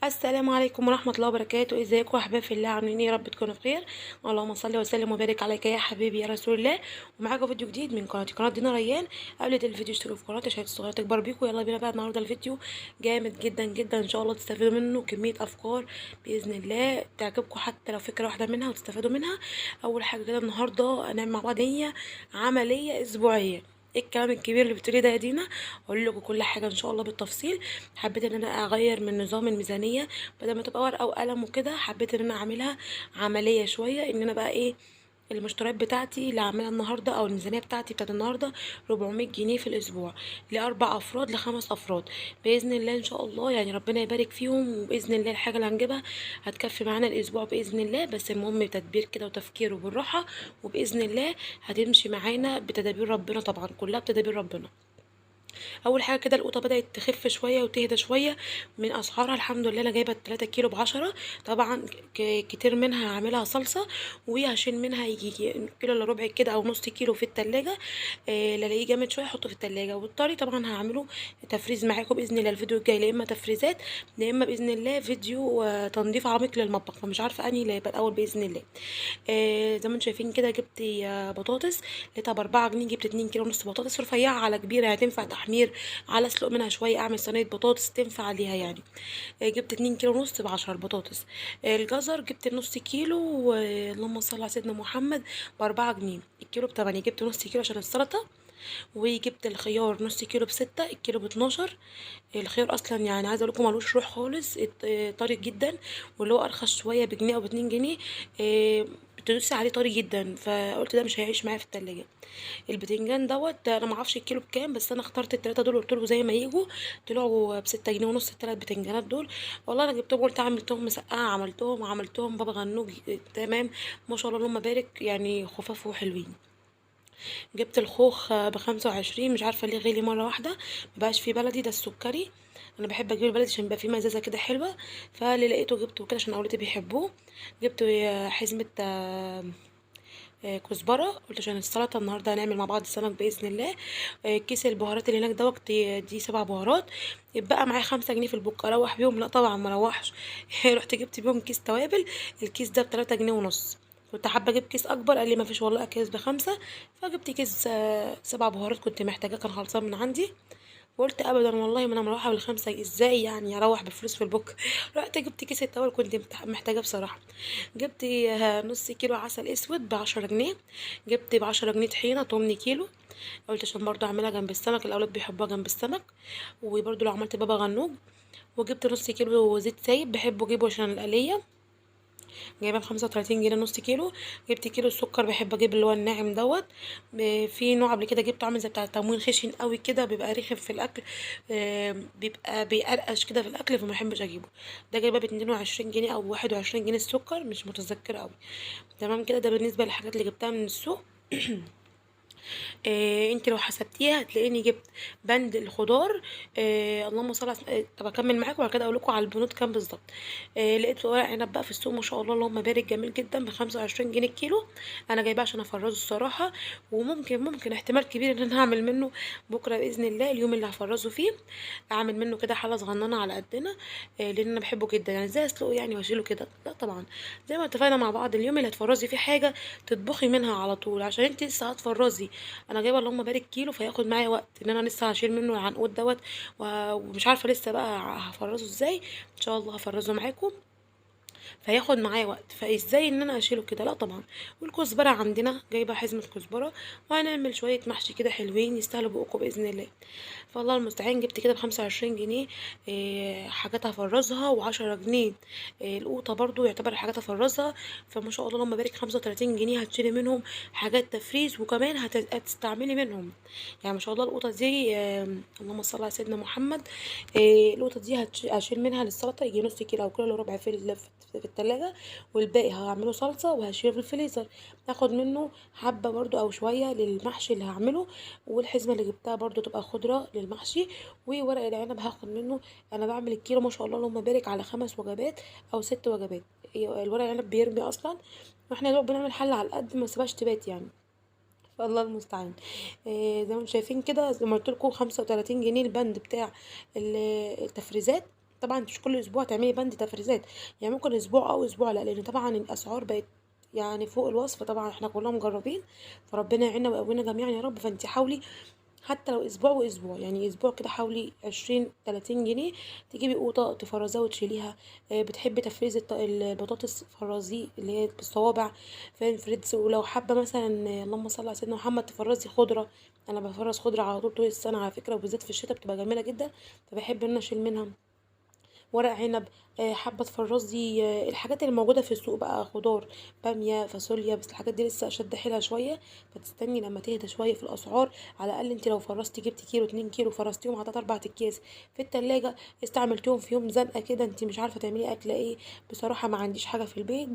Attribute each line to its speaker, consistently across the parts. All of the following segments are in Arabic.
Speaker 1: السلام عليكم ورحمة الله وبركاته. ازيكم يا احباب في الله؟ عاملين ايه؟ يا رب تكونوا بخير. اللهم صل وسلم وبارك عليك يا حبيبي يا رسول الله. ومعاكم فيديو جديد من قناتي، قناة دينا ريان. قبل الفيديو اشتركوا في قناتي عشان الصغيرة تكبر بيكم. يلا بينا بقى النهارده الفيديو جامد جدا جدا، ان شاء الله تستفيدوا منه كمية افكار باذن الله تعجبكم، حتى لو فكرة واحدة منها وتستفادوا منها. اول حاجة كده النهارده هنعمل مع بعض هي عملية اسبوعية. ايه الكلام الكبير اللي بتقوليه ده يا دينا؟ اقول لكم كل حاجه ان شاء الله بالتفصيل. حبيت ان انا اغير من نظام الميزانيه، بدل ما تبقى ورقه وقلم وكده حبيت ان انا اعملها عمليه شويه. ان انا بقى ايه المشتريات بتاعتي اللي هعملها النهارده، او الميزانيه بتاعتي بتاعت النهارده 400 جنيه في الاسبوع، لاربع افراد لخمس افراد باذن الله ان شاء الله. يعني ربنا يبارك فيهم، وباذن الله الحاجه اللي هنجيبها هتكفي معانا الاسبوع باذن الله. بس المهم تدبير كده وتفكير وبالراحه، وباذن الله هتمشي معانا بتدابير ربنا، طبعا كلها بتدابير ربنا. اول حاجه كده القوطه بدات تخف شويه وتهدى شويه من اسعارها، الحمد لله. انا جايبه 3 كيلو ب10. طبعا كتير منها هعملها صلصه، وهشيل منها يجي كيلو الا ربع كده او نص كيلو في التلاجة. لا الاقيه جامد شويه احطه في التلاجة. والطري طبعا هعمله تفريز معاكم باذن الله الفيديو الجاي، لا اما تفريزات لا اما باذن الله فيديو تنظيف عميق للمطبخ، فمش عارفه انهي اللي هيبقى الاول باذن الله. زي ما انتم شايفين كده جبت بطاطس لقيتها ب4 جنيه. جبت 2 كيلو ونص بطاطس رفيعه على كبيره، هتنفع تحمير على اسلق منها شويه، اعمل صينيه بطاطس تنفع عليها يعني. جبت 2 كيلو ونص ب10 البطاطس. الجزر جبت نص كيلو، اللهم صل على سيدنا محمد، ب4 جنيه. الكيلو ب8. جبت نص كيلو عشان السلطه. وجبت الخيار نص كيلو ب6، الكيلو ب12. الخيار اصلا يعني عايزه اقول لكم ملوش روح خالص، طري جدا. واللي هو ارخص شويه بجنيه او ب2 جنيه بتدوسي عليه طري جدا، فقلت ده مش هيعيش معايا في التلاجة. البتنجان دوت انا معرفش الكيلو بكام، بس انا اخترت التلاته دول قلت له زي ما يجوا. طلعوا ب6 جنيه ونص التلات بتنجانات دول. والله انا جبتهم قلت عملتهم مسقعه، عملتهم بابا غنوج. تمام، ما شاء الله اللهم بارك، يعني خفاف وحلوين. جبت الخوخ ب25. مش عارفه ليه غلي مره واحده، مبقاش فيه بلدي، ده السكري. انا بحب اجيب البلدي عشان يبقى فيه مزازه كده حلوه، فاللي لقيته جبته كده عشان اولادي بيحبوه. جبت حزمه كزبره، قلت عشان السلطه النهارده هنعمل مع بعض السمك باذن الله. كيس البهارات اللي هناك دوت دي 7 بهارات. يبقى معايا 5 جنيه في البوك اروح بيهم؟ لا طبعا ما اروحش. رحت جبت بيهم كيس توابل. الكيس ده ب3 جنيه ونص. كنت حابه اجيب كيس اكبر، قال لي ما فيش والله اكياس ب5. فجبت كيس 7 بهارات كنت محتاجاه، كان خلصان من عندي. وقلت ابدا والله ما انا مروحه بال5، ازاي يعني اروح بفلوس في البوك؟ رحت جبت كيس التوابل كنت محتاجاه بصراحه. جبت نص كيلو عسل اسود ب10 جنيه. جبت ب10 جنيه طحينه 8 كيلو. قلت عشان برضو اعملها جنب السمك، الاولاد بيحبوها جنب السمك. وبرضو لو عملت بابا غنوج. وجبت نص كيلو زيت سايب، بحبه اجيبه عشان القليه. جايباه ب35 جنيه نص كيلو. جبت كيلو السكر، بحب اجيب اللي هو الناعم دوت. في نوع قبل كده جبته عامل زي بتاع التموين، خشن قوي كده، بيبقى رخم في الاكل. بيبقى بيقرقش كده في الاكل، فما بحبش اجيبه. ده جايباه ب22 جنيه او 21 جنيه السكر، مش متذكره قوي. تمام كده، ده بالنسبه للحاجات اللي جبتها من السوق. انت لو حسبتيها هتلاقيني جبت بند الخضار. اللهم صل على طب اكمل معاكم وبعد كده اقول لكم على البنود كام بالظبط. لقيت ورق عنب بقى في السوق ما شاء الله اللهم بارك جميل جدا ب25 جنيه الكيلو. انا جايباه عشان افرزه الصراحه. وممكن احتمال كبير ان انا هعمل منه بكره باذن الله، اليوم اللي هفرزه فيه. اعمل منه كده حله صغننه على قدنا. لان انا بحبه جدا. يعني ازاي اسلقه يعني واشيله كده؟ لا طبعا. زي ما اتفقنا مع بعض، اليوم اللي هتفرزي فيه حاجه تطبخي منها على طول، عشان انت لسه هتفرزي. انا جايبه اللهم بارك كيلو، فياخد معايا وقت ان انا لسه هشيل منه العنقود دوت. ومش عارفه لسه بقى هفرزه ازاي. ان شاء الله هفرزه معاكم، فهياخد معايا وقت. فازاي ان انا اشيله كده؟ لا طبعا. والكزبره عندنا جايبه حزمه كزبره، وهنعمل شويه محشي كده حلوين يستاهلوا بقكم باذن الله. فالله المستعان جبت كده ب25 جنيه حاجات هفرزها، و10 جنيه القوطه برضو يعتبر حاجات هفرزها. فما شاء الله اللهم بارك 35 جنيه هتشيلي منهم حاجات تفريز، وكمان هتستعملي منهم. يعني ما شاء الله القوطه دي اللهم صل على سيدنا محمد. القوطه دي هشيل منها للسلطه يجي نص كيلو او كيلو الا ربع في التلاجة. والباقي هعمله صلصة وهشيله في الفريزر. هاخد منه حبة برضو او شوية للمحشي اللي هعمله. والحزمة اللي جبتها برضو تبقى خضرة للمحشي. وورق العنب هاخد منه. انا بعمل الكيلو ما شاء الله اللهم بارك على 5 وجبات او 6 وجبات. الورق العنب بيرمي اصلا، واحنا لو بنعمل حل على قد ما سيبهاش تبات يعني. فالله المستعان. زي ما انتم شايفين كده، زي ما قلت لكم 35 جنيه البند بتاع التفريزات. طبعا مش كل اسبوع تعملي بند تفريزات، يعني ممكن اسبوع او اسبوع لا، لان طبعا الاسعار بقت يعني فوق الوصف، طبعا احنا كلنا مجربين. فربنا يعيننا ويقوينا جميعا يا رب. فانت حاولي حتى لو اسبوع واسبوع، يعني اسبوع كده حاولي 20 30 جنيه تجيبي قوطه تفرزيها وتشيليها. بتحبي تفريز البطاطس فرزيه اللي هي بالصوابع فاهم فريدز. ولو حابه مثلا اللهم صل على سيدنا محمد تفرزي خضره، انا بفرز خضره على طول السنه على فكره، وبالذات في الشتاء بتبقى جميله جدا، فبحب ان انا اشيل منها. ورق عنب، حابه تفرزي الحاجات اللي موجوده في السوق بقى، خضار باميه فاصوليا، بس الحاجات دي لسه شد حيلها شويه، فتستني لما تهدى شويه في الاسعار. على الاقل انت لو فرزتي جبتي كيلو 2 كيلو فرزتيهم حطيت 4 اكياس في التلاجة، استعملتيهم في يوم زنقه كده انت مش عارفه تعملي اكله ايه. بصراحه ما عنديش حاجه في البيت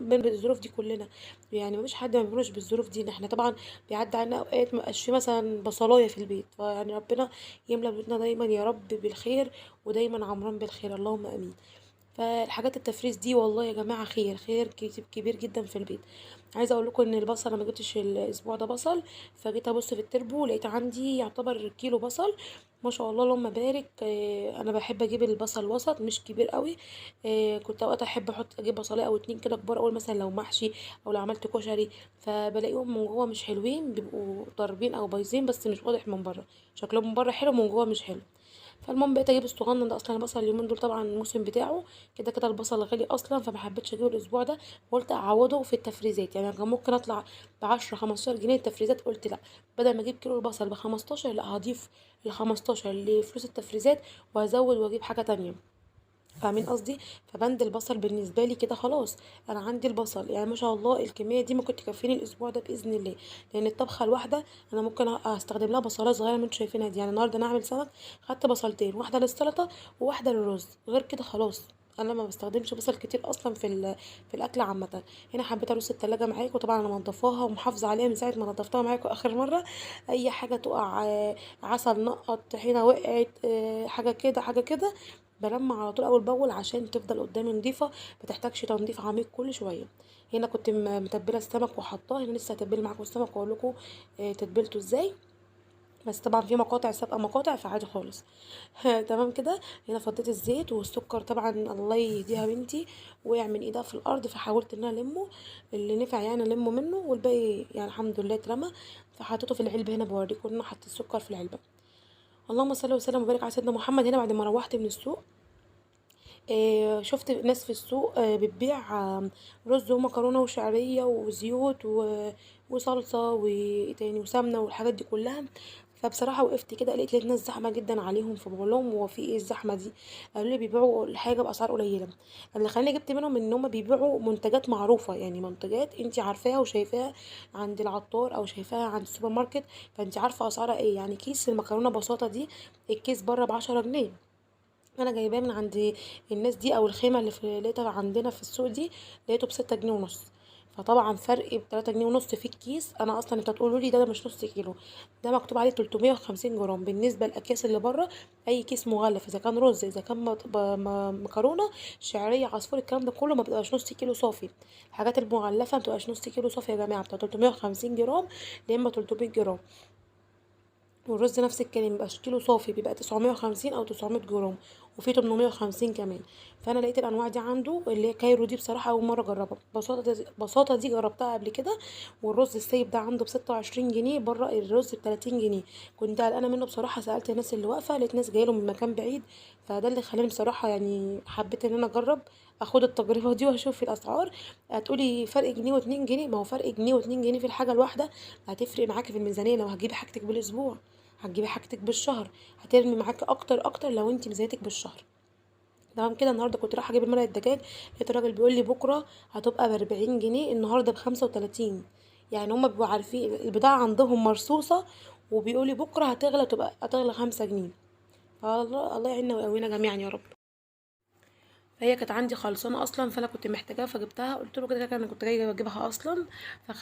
Speaker 1: بالظروف دي كلنا، يعني مفيش حد ما بيمرش بالظروف دي، إن احنا طبعا بيعدي علينا اوقات مبقاش في مثلا بصلايه في البيت، فيعني ربنا يملى بيوتنا دايما يا رب بالخير، ودايما عمران بالخير اللهم امين. فالحاجات التفريز دي والله يا جماعه خير خير كبير جدا في البيت. عايزه اقول لكم ان البصل انا ما جبتش الاسبوع ده بصل، فجيت ابص في التربو لقيت عندي يعتبر كيلو بصل. ما شاء الله اللهم بارك. انا بحب اجيب البصل وسط مش كبير قوي. كنت اوقات احب اجيب بصلايه او اتنين كده كبار، اقول مثلا لو محشي او لو عملت كشري، فبلاقيهم من جوه مش حلوين، بيبقوا ضاربين او بايظين، بس مش واضح من بره، شكلهم من بره حلو من جوه مش حلو. فالمهم بقيت اجيب الصغنن ده، اصلا البصل اليومين دول طبعا الموسم بتاعه كده كده البصل غالي اصلا، فما حبيتش اجيبه الاسبوع ده، وقلت اعوضه في التفريزات. يعني كان ممكن اطلع ب10 15 جنيه التفريزات، قلت لا، بدل ما اجيب كيلو البصل ب15 لا هضيف ال15 لفلوس التفريزات وهزود واجيب حاجه تانية، فاهمين قصدي؟ فبند البصل بالنسبه لي كده خلاص، انا عندي البصل يعني ما شاء الله الكميه دي ممكن تكفيني الاسبوع ده باذن الله، لان الطبخه الواحده انا ممكن استخدم لها بصلايه صغيره من انتوا شايفينها دي. يعني النهارده انا هعمل سمك، خدت بصلتين، واحده للسلطه وواحده للرز، غير كده خلاص انا ما بستخدمش بصل كتير اصلا في الاكل عامه. هنا حبيت ارص التلاجة معاكم، وطبعا انا منضفاها ومحافظه عليها من ساعه ما نضفتها معاكم اخر مره. اي حاجه تقع، عسل نقط، طحينه وقعت، حاجه كده حاجه كده، بلمع على طول اول باول عشان تفضل قدامي نظيفه، متحتاجش تنظيف عميق كل شويه. هنا كنت متبله السمك وحطاه، هنا لسه هتبل معاكم السمك واقول لكم تتبيلته ازاي، بس طبعا في مقاطع سابقه مقاطع فعادي خالص. تمام كده. هنا فضيت الزيت والسكر، طبعا الله يهديها بنتي وقع من ايدها في الارض، فحاولت ان انا المه اللي نفع يعني المه منه، والباقي يعني الحمد لله اترمى. فحطيته في العلبه، هنا بوريكم ان انا حطيت السكر في العلبه. اللهم صل وسلم وبارك على سيدنا محمد. هنا بعد ما روحت من السوق، شفت ناس في السوق بتبيع رز ومكرونه وشعريه وزيوت وصلصه وايه تاني وسمنه والحاجات دي كلها. فبصراحه وقفت كده لقيت ناس زحمه جدا عليهم، فبقول لهم هو في ايه الزحمه دي؟ قالوا لي بيبيعوا الحاجه باسعار قليله. اللي خلاني جبت منهم ان هم بيبيعوا منتجات معروفه، يعني منتجات انت عارفاها وشايفاها عند العطار او شايفاها عند السوبر ماركت، فانت عارفه اسعارها ايه. يعني كيس المكرونه بساطه دي الكيس بره ب10 جنيه، انا جايباه من عند الناس دي او الخيمه اللي لقيتها عندنا في السوق دي، لقيته ب6 جنيه ونص. فطبعا فرق ب3 جنيه ونص في الكيس. انا اصلا انت تقولوا لي ده مش نص كيلو، ده مكتوب عليه 350 جرام بالنسبه للاكياس اللي بره. اي كيس مغلف اذا كان رز اذا كان مكرونه شعريه عصفور الكلام ده كله ما بيبقاش نص كيلو صافي. الحاجات المغلفه ما بتبقاش نص كيلو صافي يا جماعه، بتاع 350 جرام يا اما 300 جرام. والرز نفس الكلام مبيبقاش كيلو صافي، بيبقى 950 او 900 جرام، وفي 850 كمان. فانا لقيت الانواع دي عنده اللي هي كايرو دي، بصراحه اول مره اجربها. بساطه دي جربتها قبل كده. والرز السايب ده عنده ب26 جنيه، بره الرز ب30 جنيه. كنت قلقانه منه بصراحه، سالت الناس اللي واقفه لقيت ناس جايه من مكان بعيد، فده اللي خلاني بصراحه يعني حبيت ان انا اجرب اخد التجربه دي واشوف الاسعار. هتقولي فرق جنيه واتنين جنيه، ما هو فرق جنيه واتنين جنيه في الحاجه الواحده هتفرق معاكي في الميزانيه لو هتجيبي حاجتك بالاسبوع، هتجيبي حاجتك بالشهر، هترمي معاكي اكتر اكتر لو انت ميزانيتك بالشهر. تمام كده. النهارده كنت رايحه اجيب المرقه الدجاج، لقيت الراجل بيقول لي بكره هتبقى ب40 جنيه، النهارده ب35. يعني هما بيبقوا عارفين البضاعه عندهم مرصوصه، وبيقولي بكره هتغلى، تبقى هتغلى 5 جنيه. فالله الله يعيننا ويقوينا جميعا يا رب. فهي كانت عندي خلصانه اصلا، فانا كنت محتاجاها فجبتها، قلت له كده كده انا كنت جايه اجيبها اصلا.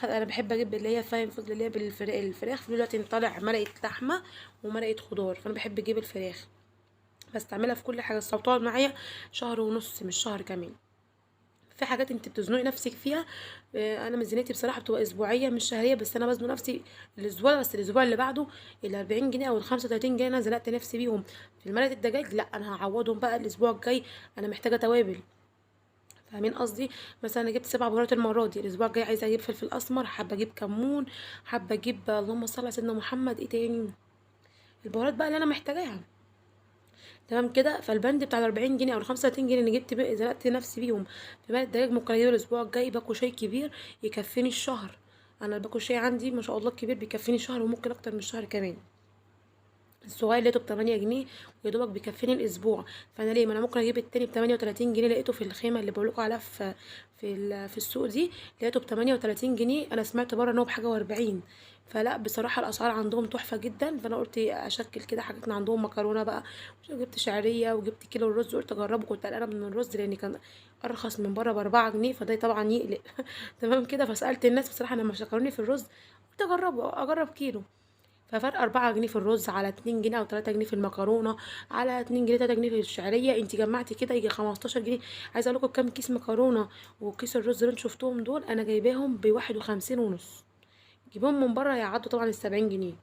Speaker 1: انا بحب اجيب اللي هي فاهم فود اللي هي الفراخ في دلوقتي طالع مرقه لحمه ومرقه خضار، فانا بحب اجيب الفراخ بستعملها في كل حاجه، بس بتقعد معايا شهر ونص مش شهر كمان. في حاجات انت بتزنقي نفسك فيها. انا ميزانيتي بصراحه بتبقى اسبوعيه مش شهريه، بس انا بزنق نفسي الاسبوع ده، بس الاسبوع اللي بعده ال 40 جنيه او ال 35 جنيه انا زنقت نفسي بيهم في الملات الدجاج، لا انا هعوضهم بقى الاسبوع الجاي. انا محتاجه توابل، فاهمين قصدي؟ مثلا انا جبت 7 بهارات المره دي، الاسبوع الجاي عايزه اجيب فلفل اسمر، حابه اجيب كمون، حابه اجيب اللهم صل على سيدنا محمد ايه تاني، البهارات بقى اللي انا محتاجاها. تمام كده. فالبند بتاع ال40 جنيه او ال35 جنيه اللي جبت بيه زنقت نفسي بيهم في مال الدجاج، ممكن اجيب الاسبوع الجاي باكو شاي كبير يكفيني الشهر. انا الباكو شاي عندي ما شاء الله كبير بيكفيني الشهر، وممكن اكتر من الشهر كمان. الصغير لقيته ب8 جنيه ويا دوبك بيكفيني الاسبوع. فانا ليه؟ ما انا ممكن اجيب التاني ب38 جنيه، لقيته في الخيمه اللي بقولكوا عليها في السوق دي، لقيته ب38 جنيه. انا سمعت بره ان هو بحاجه و40. فلا بصراحه الاسعار عندهم تحفه جدا. فانا قلت اشكل كده حاجتنا عندهم مكرونه بقى، جبت شعريه وجبت كيلو الرز، قلت اجربه. كنت قلقانه من الرز لان كان ارخص من بره ب4 جنيه، فده طبعا يقلق. تمام كده. فسالت الناس بصراحه لما شكروني في الرز، قلت اجرب كيلو. ففرق 4 جنيه في الرز، على 2 جنيه أو 3 جنيه في المكرونة، على 2 جنيه 3 جنيه في الشعرية، انتي جمعتي كده يجي 15 جنيه. عايزة اقولكوا بكام كيس مكرونة وكيس الرز اللي انتوا شفتوهم دول، انا جايباهم ب51 ونص. جيبهم من بره يعدوا طبعا ال70 جنيه.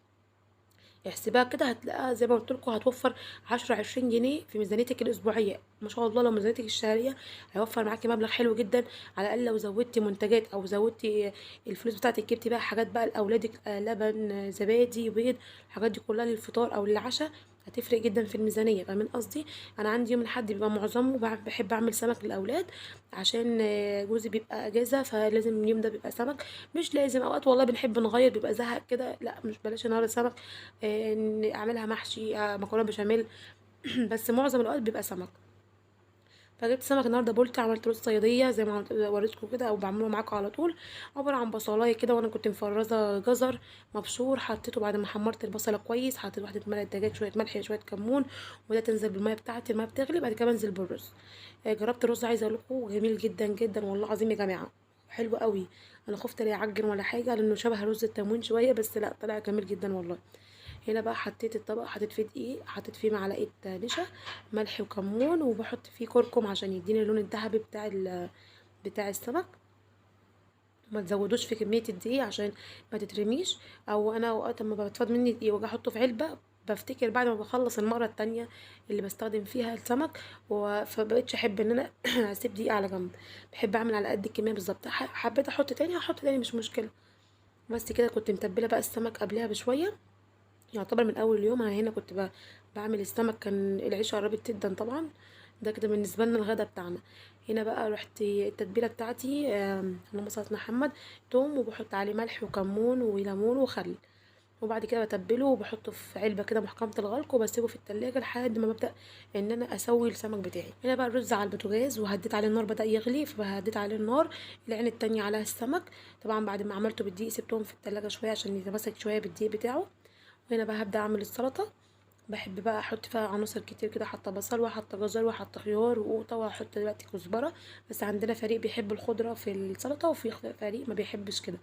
Speaker 1: احسبها كده هتلاقيها زي ما قلت لكم هتوفر 10 20 جنيه في ميزانيتك الاسبوعيه. ما شاء الله لو ميزانيتك الشهريه هيوفر معاكي مبلغ حلو جدا. على الاقل لو زودتي منتجات او زودتي الفلوس بتاعتك، جبتي بقى حاجات بقى لاولادك، لبن، زبادي، بيض، الحاجات دي كلها للفطار او للعشاء، هتفرق جدا في الميزانيه. فاهمين قصدي؟ انا عندي يوم الاحد بيبقى معظمه بحب اعمل سمك للاولاد، عشان جوزي بيبقى اجازه، فلازم اليوم ده بيبقى سمك. مش لازم، اوقات والله بنحب نغير، بيبقى زهق كده، لا مش بلاش النهارده سمك، اعملها محشي، مكرونه بشاميل. بس معظم الاوقات بيبقى سمك. فجبت سمك النهارده بولتي، عملت رز صياديه زي ما وريتكم كده او بعمله معاكم على طول. عباره عن بصلايه كده، وانا كنت مفرزه جزر مبشور، حطيته بعد ما حمرت البصله كويس، حطيت واحده مرقه دجاج، شويه ملح، شويه كمون، وده تنزل بالميه بتاعتي، الميه بتغلي، بعد كده بنزل بالرز. جربت الرز، عايزه اقول لكم جميل جدا جدا والله العظيم يا جماعه، حلو قوي. انا خفت لا يعجن ولا حاجه لانه شبه رز التموين شويه، بس لا طلع جميل جدا والله. هنا بقى حطيت الطبق، حطيت فيه دقيق، حطيت فيه معلقه نشا، ملح وكمون، وبحط فيه كركم عشان يديني اللون الذهبي بتاع السمك. ما تزودوش في كميه الدقيق عشان ما تترميش. او انا اوقات لما بتفضل مني دقيق واجي احطه في علبه، بفتكر بعد ما بخلص المره التانية اللي بستخدم فيها السمك، فبقيتش احب ان انا اسيب دقيق على جنب. بحب اعمل على قد الكميه بالظبط. حبيت احط تاني هحط تاني مش مشكله. بس كده. كنت متبله بقى السمك قبلها بشويه، يعتبر من اول يوم. انا هنا كنت بعمل السمك، كان العيش قربت جدا طبعا. ده كده بالنسبه لنا الغدا بتاعنا. هنا بقى رحت التتبيله بتاعتي، اللهم صل على محمد، توم، وبحط عليه ملح وكمون وليمون وخل، وبعد كده بتبله وبحطه في علبه كده محكمه الغلق، وبسيبه في التلاجة لحد ما ببدا ان انا اسوي السمك بتاعي. هنا بقى الرز على البوتاجاز، وهديت عليه النار، بدا يغلي، فهديت عليه النار. العين التانية عليها السمك. طبعا بعد ما عملته بالدقيق سبتهم في التلاجة شويه عشان يتمسك شويه بالدقيق بتاعه. وهنا بقى هبدا اعمل السلطه. بحب بقى احط فيها عناصر كتير كده، حاطه بصل وحاطه جزر وحاطه خيار وقوطه، وهحط دلوقتي كزبره. بس عندنا فريق بيحب الخضره في السلطه، وفي فريق ما بيحبش كده.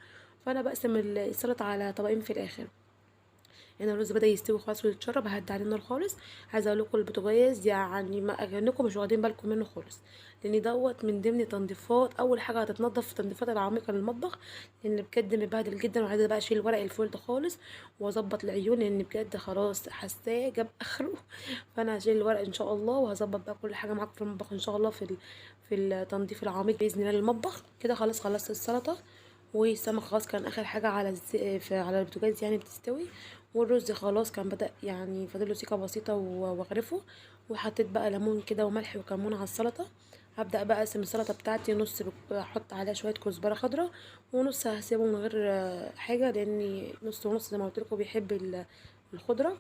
Speaker 1: فانا بقسم السلطه على طبقين في الاخر. هنا الرز بدا يستوي خلاص ويتشرب، هدي عليه النار خالص. عايزه اقول لكم البوتاجاز يعني ما اكنكم مش واخدين بالكم منه خالص، لان دوت من ضمن تنظيفات. اول حاجه هتتنضف التنظيفات العميقه للمطبخ، لان بجد مبهدل جدا. وعايزه بقى اشيل ورق الفول ده خالص واظبط العيون، لان بجد خلاص حاساه جاب اخره. فانا هشيل الورق ان شاء الله، وهظبط بقى كل حاجه معاكم في المطبخ ان شاء الله في التنظيف العميق باذن الله للمطبخ. كده خلاص خلصت السلطه، والسمك خلاص كان اخر حاجه على البوتاجاز يعني بتستوي. والرز خلاص كان بدأ يعني فاضله سيكه بسيطه واغرفه. وحطيت بقى ليمون كده وملح وكمون على السلطه. هبدأ بقى اقسم السلطه بتاعتي، نص احط عليها شويه كزبره خضراء، ونص هسيبه من غير حاجه، لاني نص ونص زي ما قلت لكم بيحب الخضره.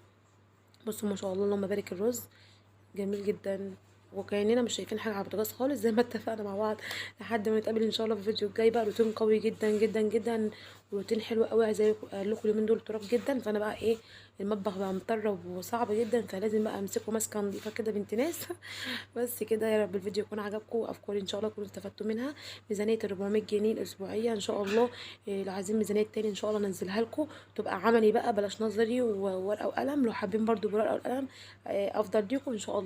Speaker 1: بصوا ما شاء الله اللهم بارك، الرز جميل جدا. وكأننا مش شايفين حاجه على البوتاجاز خالص زي ما اتفقنا مع بعض. لحد ما نتقابل ان شاء الله في الفيديو الجاي بقى، روتين قوي جدا جدا جدا، وروتين حلو قوي. زي قال لكم اليومين دول تراب جدا، فانا بقى ايه، المطبخ بقى مطرب وصعب جدا، فلازم بقى امسكه ماسكه نضيفه كده بنت ناس. بس كده. يا رب الفيديو يكون عجبكم، افكاري ان شاء الله تكونوا استفدتوا منها. ميزانيه ال 400 جنيه الاسبوعيه ان شاء الله. لو عايزين ميزانيه تاني ان شاء الله انزلها لكم، تبقى عملي بقى بلاش نظري وورقه وقلم. لو حابين برضو بورقه وقلم افضل ليكم ان شاء الله.